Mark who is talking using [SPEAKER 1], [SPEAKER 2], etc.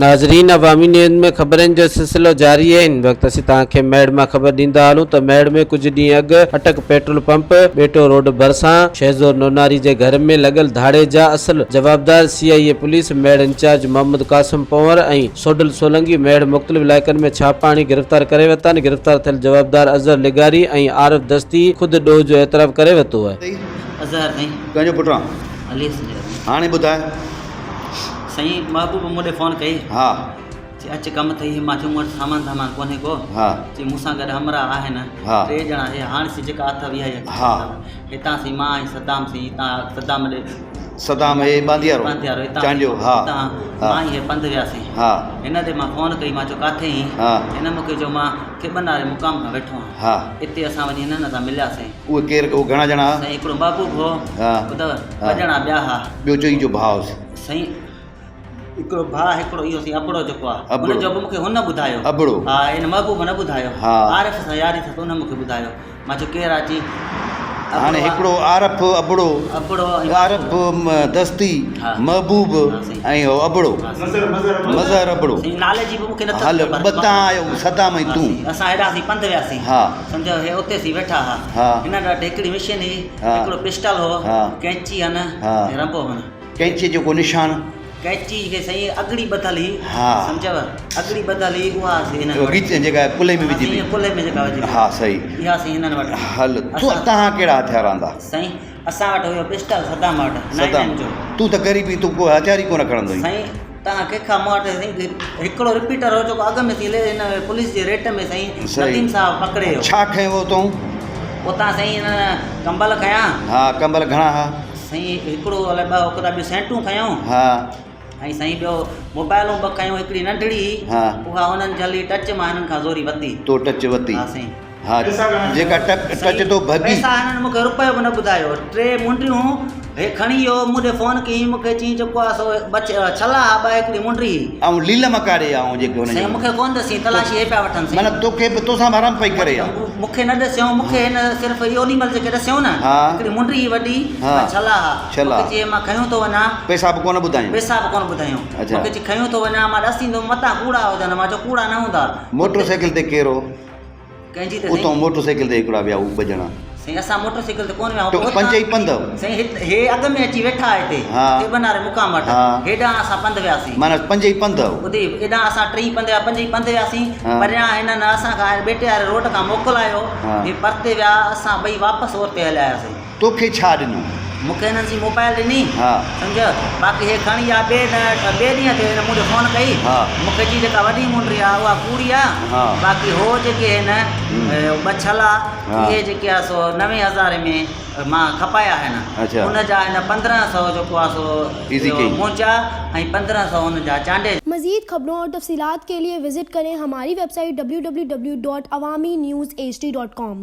[SPEAKER 1] नाज़रीन, अवामी न्यूज़ में ख़बरनि जो सिलसिलो जारी है। इन वक्त असीं तव्हांखे मेड़ में ख़बर ॾींदा हलूं त मेड़ में कुछ ॾींहं अॻु अटक पेट्रोल पंप बेटो रोड भरिसां शहज़ोर नोनारी जे घर में लॻल धाड़े जा असल जवाबदार CIA पुलिस मेड़ इंचार्ज मोहम्मद कासिम पंवर ऐं सोडल सोलंगी मेड़ मुख़्तलिफ़ इलाइक़नि में छापा हणी गिरफ़्तार करे वरिता आहिनि। गिरफ़्तार थियल जवाबदार अज़हर लिगारी ऐं आरिफ दस्ती ख़ुदि ॾोह जो एतराफ़ करे वरितो आहे।
[SPEAKER 2] अज़हर साईं
[SPEAKER 3] कंहिंजो पुटु
[SPEAKER 2] अली
[SPEAKER 3] हाणे ॿुधाए।
[SPEAKER 2] साईं महबूब मूंखे फ़ोन कई
[SPEAKER 3] हा
[SPEAKER 2] चई अच कमु अथई। मां चयो मूं वटि सामान धामान कोन्हे को।
[SPEAKER 3] हा
[SPEAKER 2] चई मूंसां गॾु हमरा आहिनि
[SPEAKER 3] हा
[SPEAKER 2] 3 ॼणा। हे हाणे सी जेका अथव इहा ई
[SPEAKER 3] हा
[SPEAKER 2] हितां सी मां ऐं सदाम सी हितां सदाम ॾे
[SPEAKER 3] सदाम हे बांदियारो
[SPEAKER 2] हितां
[SPEAKER 3] चांडियो हा
[SPEAKER 2] हितां मां ई हे पंधु वियासीं।
[SPEAKER 3] हा
[SPEAKER 2] हिन ते मां फ़ोन कई। मां चयो काथे ई?
[SPEAKER 3] हा
[SPEAKER 2] हिन मूंखे चयो मां खेबनारे मुक़ाम खां वेठो आहियां।
[SPEAKER 3] हा
[SPEAKER 2] हिते असां वञी हिननि सां मिलियासीं।
[SPEAKER 3] उहे केरु? उहे घणा ॼणा?
[SPEAKER 2] साईं हिकिड़ो महबूब हो
[SPEAKER 3] हा
[SPEAKER 2] ॿुधव,
[SPEAKER 3] हा
[SPEAKER 2] 2 ॼणा ॿिया हा।
[SPEAKER 3] ॿियो चई जो भाउ
[SPEAKER 2] साईं हिकिड़ो भाउ हिकिड़ो इहो सी अबड़ो जेको आहे
[SPEAKER 3] अबड़ो।
[SPEAKER 2] हुनजो बि मूंखे हुन ॿुधायो।
[SPEAKER 3] अबड़ो
[SPEAKER 2] हा हिन महबूब न ॿुधायो।
[SPEAKER 3] हा
[SPEAKER 2] आरिफ सां यारी अथसि हुन मूंखे ॿुधायो। मां चयो केरु आहे? चई
[SPEAKER 3] हाणे हिकिड़ो आरफ अबड़ो
[SPEAKER 2] अबड़ो ऐं
[SPEAKER 3] आरफ दस्ती
[SPEAKER 2] हा।
[SPEAKER 3] महबूब
[SPEAKER 2] हा, सही।
[SPEAKER 3] ऐं हो अबड़ो
[SPEAKER 2] हा, सही।
[SPEAKER 3] मज़हर अबड़ो।
[SPEAKER 2] साईं नाले जी बि मूंखे नथो
[SPEAKER 3] हल
[SPEAKER 2] ख़बर।
[SPEAKER 3] ॿ तव्हां आहियो सदाम ऐं
[SPEAKER 2] हा,
[SPEAKER 3] तूं।
[SPEAKER 2] साईं। असां हेॾासीं पंधु वियासीं।
[SPEAKER 3] हा
[SPEAKER 2] सम्झो हे उते सी वेठा
[SPEAKER 3] हा।
[SPEAKER 2] हा। हिन वटि हिकिड़ी मशीन हुई,
[SPEAKER 3] हा।
[SPEAKER 2] हिकिड़ो पिस्टल हो,
[SPEAKER 3] हा।
[SPEAKER 2] कैंची आहिनि
[SPEAKER 3] हा।
[SPEAKER 2] ऐं रंबो हुन।
[SPEAKER 3] कैंची जो को निशान?
[SPEAKER 2] कैंची खे साईं अगड़ी ॿधल हुई।
[SPEAKER 3] हा।
[SPEAKER 2] सम्झव अगड़ी ॿधल हुई उहा सी हिननि वटि।
[SPEAKER 3] गीच जेका कुले में विझी
[SPEAKER 2] ईअं कुल्हे में जेका विझी
[SPEAKER 3] हा सही।
[SPEAKER 2] इहा सी हिननि वटि।
[SPEAKER 3] हल तूं
[SPEAKER 2] असां-
[SPEAKER 3] तव्हां कहिड़ा हथियार आंदा?
[SPEAKER 2] साईं असां वटि हुयो पिस्टल सदाम वटि
[SPEAKER 3] सदाम
[SPEAKER 2] 9 जो।
[SPEAKER 3] तूं त ग़रीबी तूं को हथियार ई कोन खणंदो आहीं।
[SPEAKER 2] साईं तव्हां कंहिंखां मूं वटि साईं हिकिड़ो रिपीटर हो जेको अॻ में थी ले हिन पुलिस जे रेट में साईं
[SPEAKER 3] सही।
[SPEAKER 2] नदीम साहब पकड़े हो।
[SPEAKER 3] छा खयों तूं?
[SPEAKER 2] उतां साईं हिन कंबल खयां।
[SPEAKER 3] हा कंबल घणा हा?
[SPEAKER 2] साईं हिकिड़ो अलाए 2 ओकरा ॿियूं सेंटूं खयूं
[SPEAKER 3] हा
[SPEAKER 2] ऐं साईं ॿियो मोबाइलूं 2 खयूं। हिकिड़ी नंढड़ी
[SPEAKER 3] हा
[SPEAKER 2] उहा हुननि जल्दी टच मां हिननि खां ज़ोरी वरिती।
[SPEAKER 3] तो टच वती?
[SPEAKER 2] हा साईं।
[SPEAKER 3] हा जेका टच तो भगी।
[SPEAKER 2] पैसा हिननि मूंखे रुपयो बि न ॿुधायो। 3 मुंडियूं हे खणी वियो मूंखे फ़ोन कई। मूंखे चई जेको आहे सो छला 2 हिकिड़ी मुंडी
[SPEAKER 3] ऐं लील मकाड़े ऐं जेके हुन
[SPEAKER 2] साईं मूंखे कोन ॾसी तलाशी हे पिया वठनि साईं।
[SPEAKER 3] माना तोखे बि तोसां आराम पई करे
[SPEAKER 2] मूंखे न ॾसियो। मूंखे हिन सिर्फ़ु इहो ओॾी महिल जेके ॾसियो न
[SPEAKER 3] हा।
[SPEAKER 2] हिकिड़ी मुंडी वॾी
[SPEAKER 3] हा।
[SPEAKER 2] छला
[SPEAKER 3] छला।
[SPEAKER 2] मूंखे चई मां खयूं थो वञा।
[SPEAKER 3] पैसा बि कोन ॿुधायूं?
[SPEAKER 2] पैसा बि कोन ॿुधायूं।
[SPEAKER 3] अच्छा।
[SPEAKER 2] मूंखे चई खयूं थो वञा। मां ॾसींदुमि मथां कूड़ा हुजनि। मां चयो कूड़ा न हूंदा।
[SPEAKER 3] मोटरसाइकिल ते केरो?
[SPEAKER 2] कंहिंजी ते
[SPEAKER 3] उतां मोटरसाइकिल ते हिकिड़ा विया 2 ॼणा।
[SPEAKER 2] साईं असां मोटरसाइकिल ते कोन विया
[SPEAKER 3] तो पंज ई पंध?
[SPEAKER 2] साईं हे अॻ में अची वेठा हिते
[SPEAKER 3] हा।
[SPEAKER 2] हे बनारे मुक़ाम वटि।
[SPEAKER 3] हा।
[SPEAKER 2] हेॾां असां पंधु वियासीं।
[SPEAKER 3] माना 5 ई पंध?
[SPEAKER 2] ॿुधी हेॾां असां 3 पंधु 5 ई पंधु वियासीं।
[SPEAKER 3] हा।
[SPEAKER 2] परियां हिननि असांखां बेटे वारे रोड खां मोकिलायो।
[SPEAKER 3] हा।
[SPEAKER 2] हे परते विया। असां ॿई वापसि ओर ते हलिया आयासीं।
[SPEAKER 3] तोखे छा ॾिनो?
[SPEAKER 2] मूंखे हिननि जी मोबाइल ॾिनी।
[SPEAKER 3] हा
[SPEAKER 2] सम्झ बाक़ी हे खणी आहे ॿिए ॾींहं ते हिन मूंखे फ़ोन कई।
[SPEAKER 3] हा।
[SPEAKER 2] मूंखे चई जेका वॾी मुंडी आहे उहा कूड़ी आहे।
[SPEAKER 3] हा।
[SPEAKER 2] बाक़ी हो जेके आहिनि 2 छला
[SPEAKER 3] हा।
[SPEAKER 2] इहे जेके आहे सो 9000 में मां खपाया आहिनि।
[SPEAKER 3] अच्छा।
[SPEAKER 2] हुनजा हिन 1500 जेको आहे सो
[SPEAKER 3] Easy कई।
[SPEAKER 2] मोजा ऐं 1500 हुनजा चांडे।
[SPEAKER 4] मज़ीद खबरों और तफसीलात के लिए विजिट करें हमारी वेबसाइट www.awamiNewsHD.com।